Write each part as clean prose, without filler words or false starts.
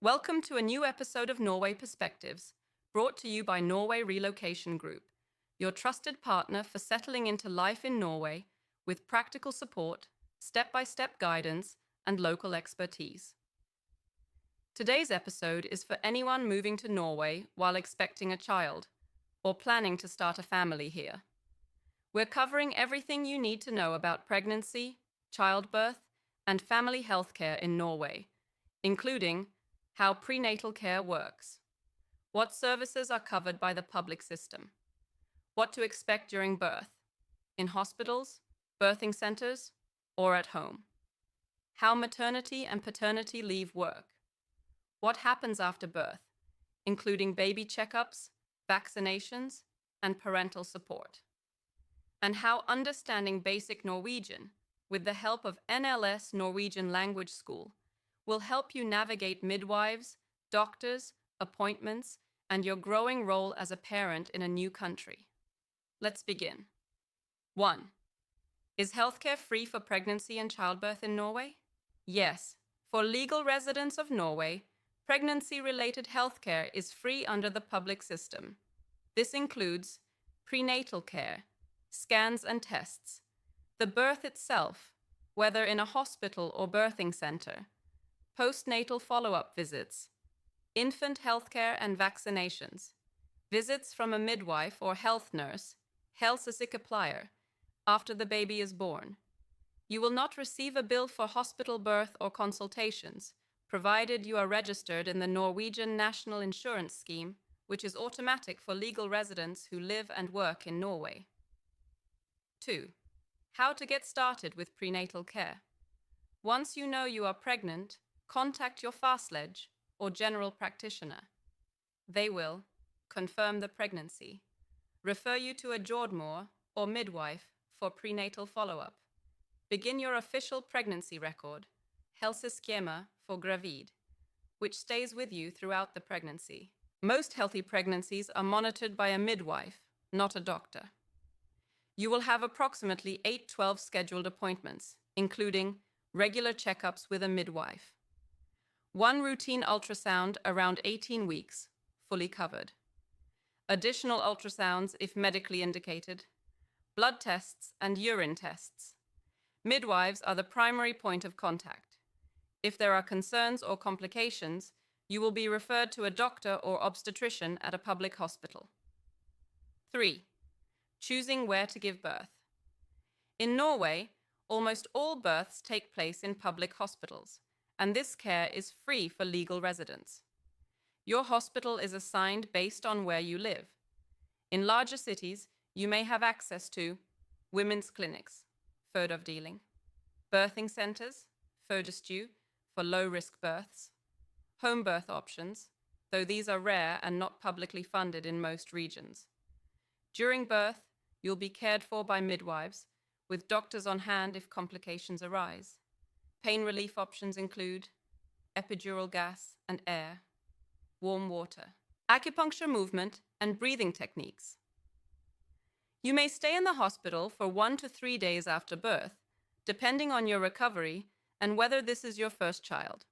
Welcome to a new episode of Norway Perspectives, brought to you by Norway Relocation Group, your trusted partner for settling into life in Norway with practical support, step-by-step guidance, and local expertise. Today's episode is for anyone moving to Norway while expecting a child or planning to start a family here. We're covering everything you need to know about pregnancy, childbirth, and family healthcare in Norway, including how prenatal care works, what services are covered by the public system, what to expect during birth, in hospitals, birthing centers, or at home, how maternity and paternity leave work, what happens after birth, including baby checkups, vaccinations, and parental support, and how understanding basic Norwegian, with the help of NLS Norwegian Language School, will help you navigate midwives, doctors, appointments, and your growing role as a parent in a new country. Let's begin. 1. Is healthcare free for pregnancy and childbirth in Norway? Yes. For legal residents of Norway, pregnancy-related healthcare is free under the public system. This includes prenatal care, scans and tests, the birth itself, whether in a hospital or birthing center, postnatal follow-up visits, infant healthcare and vaccinations, visits from a midwife or health nurse, helsesykepleier, after the baby is born. You will not receive a bill for hospital birth or consultations, provided you are registered in the Norwegian National Insurance Scheme, which is automatic for legal residents who live and work in Norway. 2. How to get started with prenatal care. Once you know you are pregnant, contact your fastlege or general practitioner. They will confirm the pregnancy, refer you to a jordmor or midwife for prenatal follow-up, begin your official pregnancy record, helseskjema for gravid, which stays with you throughout the pregnancy. Most healthy pregnancies are monitored by a midwife, not a doctor. You will have approximately 8-12 scheduled appointments, including regular checkups with a midwife. 1 routine ultrasound around 18 weeks, fully covered. Additional ultrasounds if medically indicated. Blood tests and urine tests. Midwives are the primary point of contact. If there are concerns or complications, you will be referred to a doctor or obstetrician at a public hospital. 3. Choosing where to give birth. In Norway, almost all births take place in public hospitals, and this care is free for legal residents. Your hospital is assigned based on where you live. In larger cities, you may have access to women's clinics, fødeavdeling, birthing centers, fødestue, for low-risk births, home birth options, though these are rare and not publicly funded in most regions. During birth, you'll be cared for by midwives, with doctors on hand if complications arise. Pain relief options include epidural gas and air, warm water, acupuncture movement, and breathing techniques. You may stay in the hospital for 1 to 3 days after birth, depending on your recovery and whether this is your first child.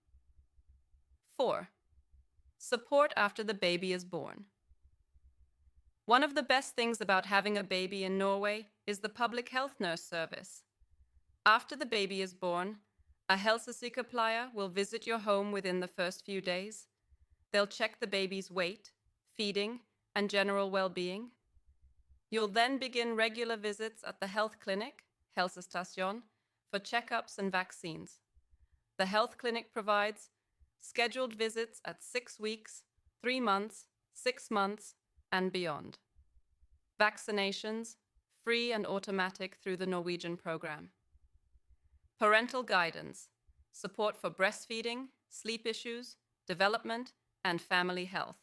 4. Support after the baby is born. One of the best things about having a baby in Norway is the public health nurse service. After the baby is born, a helsesykepleier will visit your home within the first few days. They'll check the baby's weight, feeding, and general well-being. You'll then begin regular visits at the health clinic, helsestasjon, for checkups and vaccines. The health clinic provides scheduled visits at 6 weeks, 3 months, 6 months, and beyond. Vaccinations, free and automatic through the Norwegian program. Parental guidance, support for breastfeeding, sleep issues, development, and family health.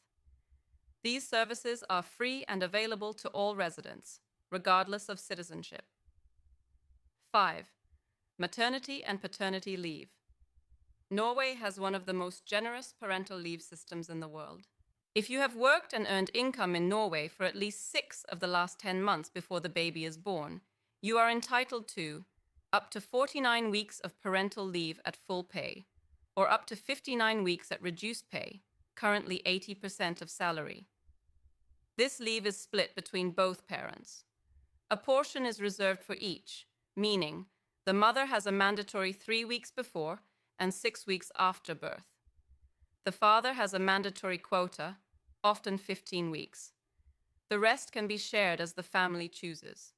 These services are free and available to all residents, regardless of citizenship. 5. Maternity and paternity leave. Norway has one of the most generous parental leave systems in the world. If you have worked and earned income in Norway for at least 6 of the last 10 months before the baby is born, you are entitled to up to 49 weeks of parental leave at full pay, or up to 59 weeks at reduced pay, currently 80% of salary. This leave is split between both parents. A portion is reserved for each, meaning the mother has a mandatory 3 weeks before and 6 weeks after birth. The father has a mandatory quota, often 15 weeks. The rest can be shared as the family chooses.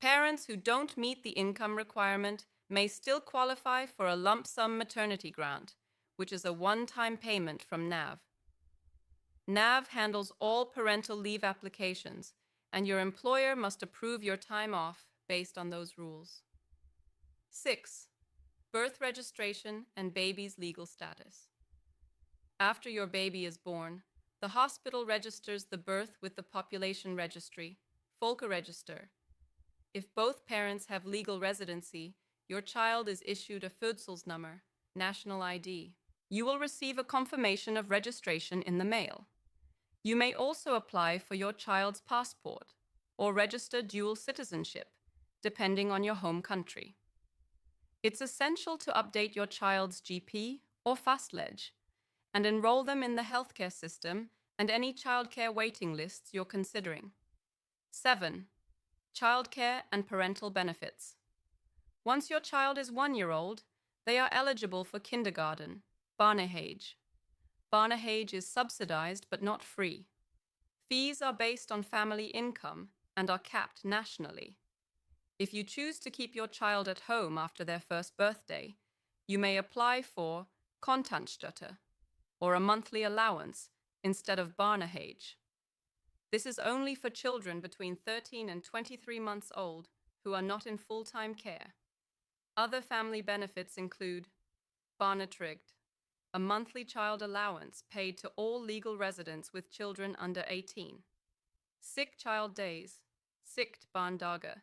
Parents who don't meet the income requirement may still qualify for a lump sum maternity grant, which is a one-time payment from NAV. NAV handles all parental leave applications, and your employer must approve your time off based on those rules. 6. Birth registration and baby's legal status. After your baby is born, the hospital registers the birth with the population registry, Folkeregister. If both parents have legal residency, your child is issued a fødselsnummer, national ID. You will receive a confirmation of registration in the mail. You may also apply for your child's passport or register dual citizenship, depending on your home country. It's essential to update your child's GP or fastledge and enroll them in the healthcare system and any childcare waiting lists you're considering. 7. Childcare and parental benefits. Once your child is 1 year old, they are eligible for kindergarten, barnehage. Barnehage is subsidized but not free. Fees are based on family income and are capped nationally. If you choose to keep your child at home after their first birthday, you may apply for kontantstøtte, or a monthly allowance, instead of barnehage. This is only for children between 13 and 23 months old who are not in full-time care. Other family benefits include barnetrygd, a monthly child allowance paid to all legal residents with children under 18. Sick child days, sikt barndager.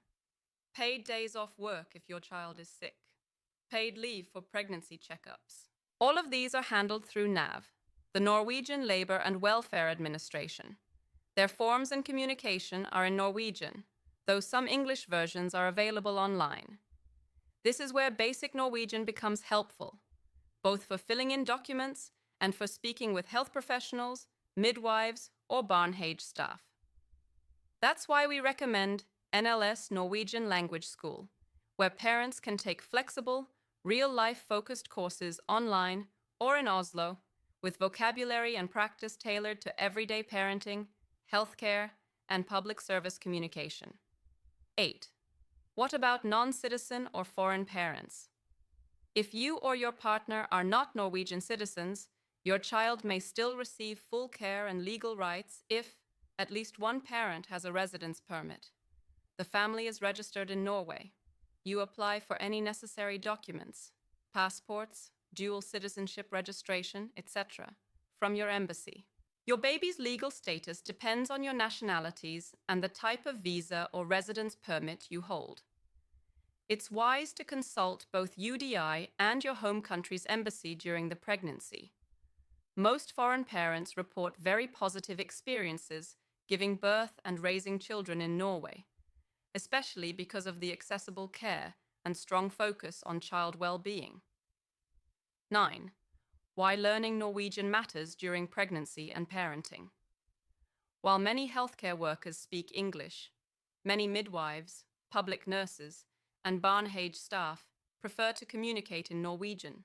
Paid days off work if your child is sick. Paid leave for pregnancy checkups. All of these are handled through NAV, the Norwegian Labour and Welfare Administration. Their forms and communication are in Norwegian, though some English versions are available online. This is where basic Norwegian becomes helpful, both for filling in documents and for speaking with health professionals, midwives, or barnehage staff. That's why we recommend NLS Norwegian Language School, where parents can take flexible, real-life focused courses online or in Oslo, with vocabulary and practice tailored to everyday parenting, healthcare, and public service communication. 8. What about non-citizen or foreign parents? If you or your partner are not Norwegian citizens, your child may still receive full care and legal rights if at least one parent has a residence permit. The family is registered in Norway. You apply for any necessary documents, passports, dual citizenship registration, etc., from your embassy. Your baby's legal status depends on your nationalities and the type of visa or residence permit you hold. It's wise to consult both UDI and your home country's embassy during the pregnancy. Most foreign parents report very positive experiences giving birth and raising children in Norway, especially because of the accessible care and strong focus on child well-being. 9. Why learning Norwegian matters during pregnancy and parenting. While many healthcare workers speak English, many midwives, public nurses, and barnehage staff prefer to communicate in Norwegian,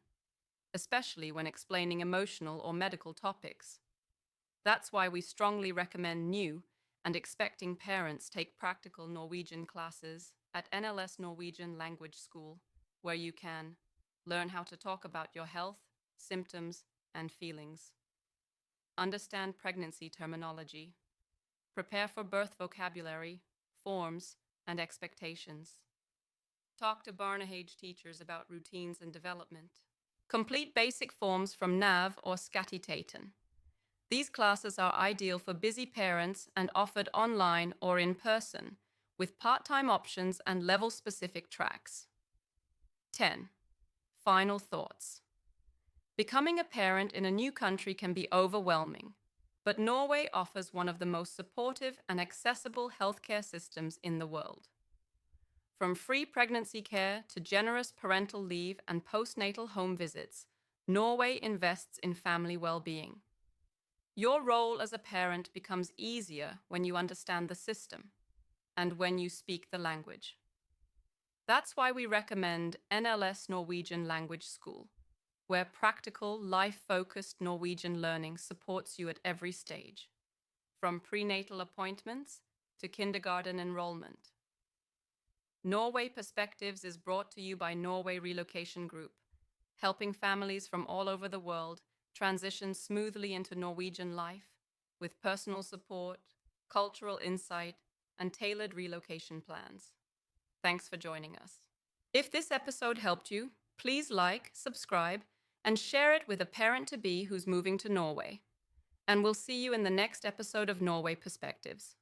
especially when explaining emotional or medical topics. That's why we strongly recommend new and expecting parents take practical Norwegian classes at NLS Norwegian Language School, where you can learn how to talk about your health, symptoms, and feelings. Understand pregnancy terminology. Prepare for birth vocabulary, forms, and expectations. Talk to barnehage teachers about routines and development. Complete basic forms from NAV or Skatteetaten. These classes are ideal for busy parents and offered online or in person, with part-time options and level-specific tracks. 10. Final thoughts. Becoming a parent in a new country can be overwhelming, but Norway offers one of the most supportive and accessible healthcare systems in the world. From free pregnancy care to generous parental leave and postnatal home visits, Norway invests in family well-being. Your role as a parent becomes easier when you understand the system and when you speak the language. That's why we recommend NLS Norwegian Language School, where practical, life-focused Norwegian learning supports you at every stage, from prenatal appointments to kindergarten enrollment. Norway Perspectives is brought to you by Norway Relocation Group, helping families from all over the world transition smoothly into Norwegian life with personal support, cultural insight, and tailored relocation plans. Thanks for joining us. If this episode helped you, please like, subscribe, and share it with a parent-to-be who's moving to Norway. And we'll see you in the next episode of Norway Perspectives.